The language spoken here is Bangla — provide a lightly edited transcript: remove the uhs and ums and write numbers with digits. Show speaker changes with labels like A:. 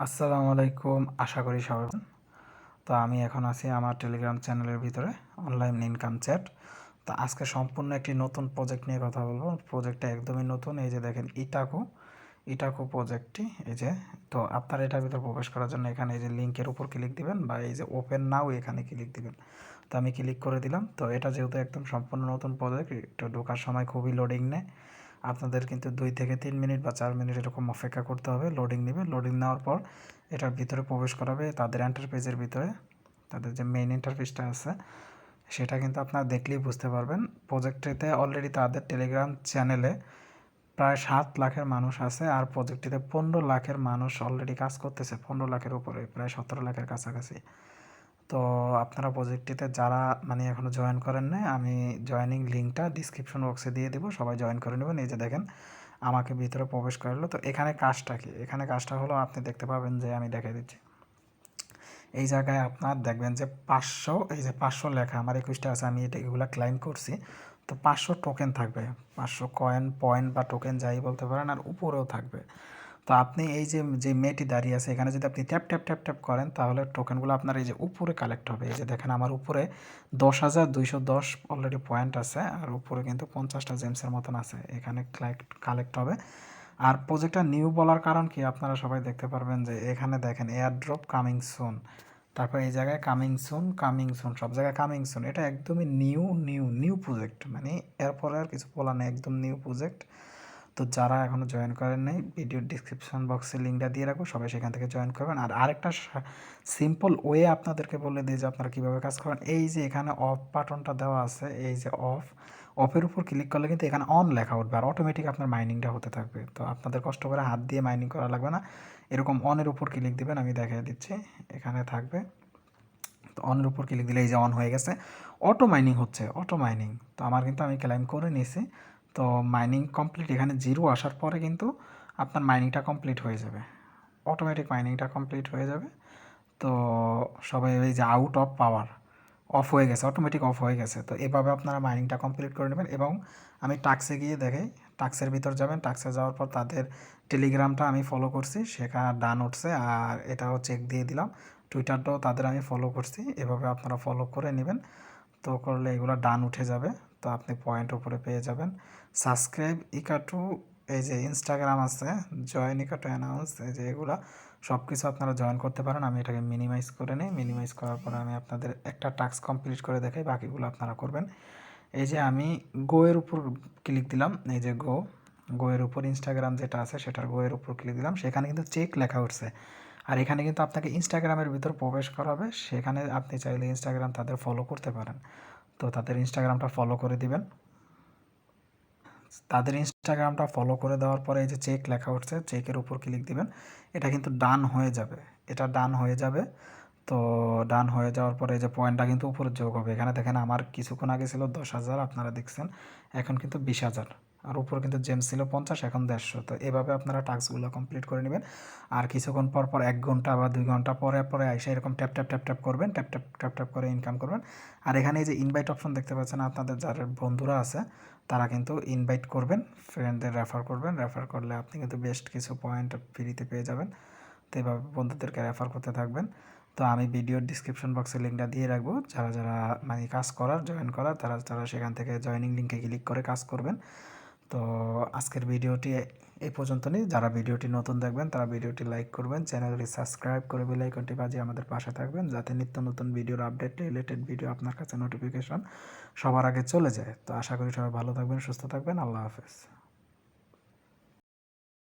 A: আসসালামু আলাইকুম, আশা করি সবাই ভালো। তো আমি এখন আছি আমার টেলিগ্রাম চ্যানেলের ভিতরে, অনলাইন ইনকাম চ্যাট। তো আজকে সম্পূর্ণ একটি নতুন প্রজেক্ট নিয়ে কথা বলবো। প্রজেক্টটা একদমই নতুন। এই যে দেখেন ইটাকো ইটাকো প্রজেক্টটি, এই যে। তো আপনার এটার ভিতরে প্রবেশ করার জন্য এখানে এই যে লিঙ্কের উপর ক্লিক দিবেন বা এই যে ওপেন নাও এখানে ক্লিক দিবেন। তো আমি ক্লিক করে দিলাম। তো এটা যেহেতু একদম সম্পূর্ণ নতুন প্রজেক্ট, একটু ঢোকার সময় খুবই লোডিং নেয়। আপনাদের কিন্তু 2 থেকে 3 মিনিট বা 4 মিনিট এরকম অপেক্ষা করতে হবে। লোডিং নেবে। লোডিং নেওয়ার পর এটার ভিতরে প্রবেশ করাবে তাদের এন্টারপ্রাইজের ভিতরে। তাদের যে মেইন ইন্টারফেসটা আছে সেটা কিন্তু আপনারা দেখলেই বুঝতে পারবেন। প্রজেক্টটিতে অলরেডি তাদের টেলিগ্রাম চ্যানেলে প্রায় 7 লাখের মানুষ আছে, আর প্রজেক্টটিতে 15 লাখের মানুষ অলরেডি কাজ করতেছে। 15 লাখের উপরে, প্রায় 17 লাখের কাছাকাছি। তো আপনারা প্রজেক্টটিতে যারা এখনও জয়েন করেন নাই, আমি জয়েনিং লিঙ্কটা ডিসক্রিপশন বক্সে দিয়ে দেবো, সবাই জয়েন করে নেবেন। এই যে দেখেন আমাকে ভিতরে প্রবেশ করালো। তো এখানে কাজটা কি? এখানে কাজটা হলো, আপনি দেখতে পাবেন যে আমি দেখাই দিচ্ছি। এই জায়গায় আপনার দেখবেন যে 500, এই যে 500 লেখা আমার 21টা আছে, আমি এগুলো ক্লাইম করছি। তো 500 টোকেন থাকবে, 500 কয়েন, পয়েন্ট বা টোকেন যাই বলতে পারেন, আর উপরেও থাকবে। তো আপনি এই যে যে মেয়েটি দাঁড়িয়ে আছে এখানে যদি আপনি ট্যাপ ট্যাপ ট্যাপ ট্যাপ করেন, তাহলে টোকেনগুলো আপনার এই যে উপরে কালেক্ট হবে। এই যে দেখেন আমার উপরে 10,210 অলরেডি পয়েন্ট আছে, আর উপরে কিন্তু 50টা জেমসের মতন আছে, এখানে কালেক্ট হবে। আর প্রজেক্টটা নিউ বলার কারণ কি, আপনারা সবাই দেখতে পারবেন যে এখানে দেখেন এয়ার ড্রপ কামিং সুন, তারপর এই জায়গায় কামিং সুন, কামিং সুন, সব জায়গায় কামিং সুন। এটা একদমই নিউ নিউ নিউ প্রজেক্ট, এরপরে আর কিছু বলা নেই, একদম নিউ প্রজেক্ট। তো যারা এখনও জয়েন করেন নাই, ভিডিওর ডিসক্রিপশন বক্সে লিঙ্কটা দিয়ে রাখবো, সবাই সেখান থেকে জয়েন করবেন। আর আরেকটা সিম্পল ওয়ে আপনাদেরকে বলে দিই যে আপনারা কীভাবে কাজ করবেন। এই যে এখানে অফ বাটনটা দেওয়া আছে, এই যে অফের উপর ক্লিক করলে কিন্তু এখানে অন লেখা উঠবে, আর অটোমেটিক আপনার মাইনিংটা হতে থাকবে। তো আপনাদের কষ্ট করে হাত দিয়ে মাইনিং করা লাগবে না, এরকম অনের উপর ক্লিক দিবেন, আমি দেখিয়ে দিচ্ছি, এখানে থাকবে। তো অনের উপর ক্লিক দিলে এই যে অন হয়ে গেছে, অটো মাইনিং হচ্ছে, অটো মাইনিং। তো আমার কিন্তু আমি ক্লাইম করে নিয়েছি। তো মাইনিং কমপ্লিট, এখানে 0 আসার পরে কিন্তু আপনার মাইনিংটা কমপ্লিট হয়ে যাবে, অটোমেটিক মাইনিংটা কমপ্লিট হয়ে যাবে। তো সবাই এই যে আউট অফ পাওয়ার অফ হয়ে গেছে, অটোমেটিক অফ হয়ে গেছে। তো এভাবে আপনারা মাইনিংটা কমপ্লিট করে নেবেন। এবং আমি টাক্সে গিয়ে দেখাই, টাক্সের ভিতর যাবেন, টাক্সে যাওয়ার পর তাদের টেলিগ্রামটা আমি ফলো করছি, সেখানে ডান উঠছে, আর এটাও চেক দিয়ে দিলাম। টুইটারটাও তাদের আমি ফলো করছি, এভাবে আপনারা ফলো করে নেবেন। তো করলে এগুলো ডান উঠে যাবে। তো আপনি পয়েন্ট উপরে পেয়ে যাবেন। সাবস্ক্রাইব ইকাটু, এই যে ইনস্টাগ্রাম আছে, জয়েন ইকাটু অ্যানাউন্স, এই যে এগুলা সব কিছু আপনারা জয়েন করতে পারেন। আমি এটাকে মিনিমাইজ করে নিই। মিনিমাইজ করার পরে আমি আপনাদের একটা টাস্ক কমপ্লিট করে দেখাই, বাকিগুলো আপনারা করবেন। এই যে আমি গোয়ের উপর ক্লিক দিলাম, এই যে গোয়ের উপর ইনস্টাগ্রাম যেটা আছে সেটার গোয়ের উপর ক্লিক দিলাম, সেখানে কিন্তু চেক লেখা উঠছে। আর এখানে কিন্তু আপনাকে ইনস্টাগ্রামের ভিতর প্রবেশ করাবে, সেখানে আপনি চাইলে ইনস্টাগ্রাম তাদের ফলো করতে পারেন। তো তাদের ইনস্টাগ্রামটা ফলো করে দিবেন। তাদের ইনস্টাগ্রামটা ফলো করে দেওয়ার পরে এই যে চেক লেখা উঠছে, চেকের উপর ক্লিক দিবেন। এটা কিন্তু ডান হয়ে যাবে, এটা ডান হয়ে যাবে। তো ডান হয়ে যাওয়ার পরে এই যে পয়েন্টটা কিন্তু উপরে যোগ হবে। এখানে দেখেন আমার কিছুক্ষণ আগে ছিল 10,000, আপনারা দেখছেন, এখন কিন্তু 20,000। আর উপরে কিন্তু জেমস ছিল 50, এখন 150। তো এভাবে আপনারা টাস্কগুলো কমপ্লিট করে নেবেন। আর কিছুক্ষণ পর পর 1 ঘন্টা বা 2 ঘন্টা পরে পরে এসে এরকম ট্যাপ ট্যাপ ট্যাপ ট্যাপ করবেন, ট্যাপ ট্যাপ ট্যাপ ট্যাপ করে ইনকাম করবেন। আর এখানে এই যে ইনভাইট অপশন দেখতে পাচ্ছেন, আপনাদের যারা বন্ধুরা আছে তারা কিন্তু ইনভাইট করবেন, ফ্রেন্ডদের রেফার করবেন। রেফার করলে আপনি কিন্তু বেস্ট কিছু পয়েন্ট ফ্রিতে পেয়ে যাবেন। তো এভাবে বন্ধুদেরকে রেফার করতে থাকবেন। তো আমি ভিডিওর ডিসক্রিপশন বক্সে লিঙ্কটা দিয়ে রাখবো, যারা যারা কাজ করার, জয়েন করার, তারা তারা সেখান থেকে জয়েনিং লিঙ্কে ক্লিক করে কাজ করবেন। তো আজকের ভিডিওটি এই পর্যন্ত নেই। যারা ভিডিওটি নতুন দেখবেন তারা ভিডিওটি লাইক করবেন, চ্যানেলটি সাবস্ক্রাইব করে বেল আইকনটি বাজিয়ে আমাদের পাশে থাকবেন, যাতে নিত্য নতুন ভিডিওর আপডেট, রিলেটেড ভিডিও আপনার কাছে নোটিফিকেশন সবার আগে চলে যায়। তো আশা করি সবাই ভালো থাকবেন, সুস্থ থাকবেন। আল্লাহ হাফেজ।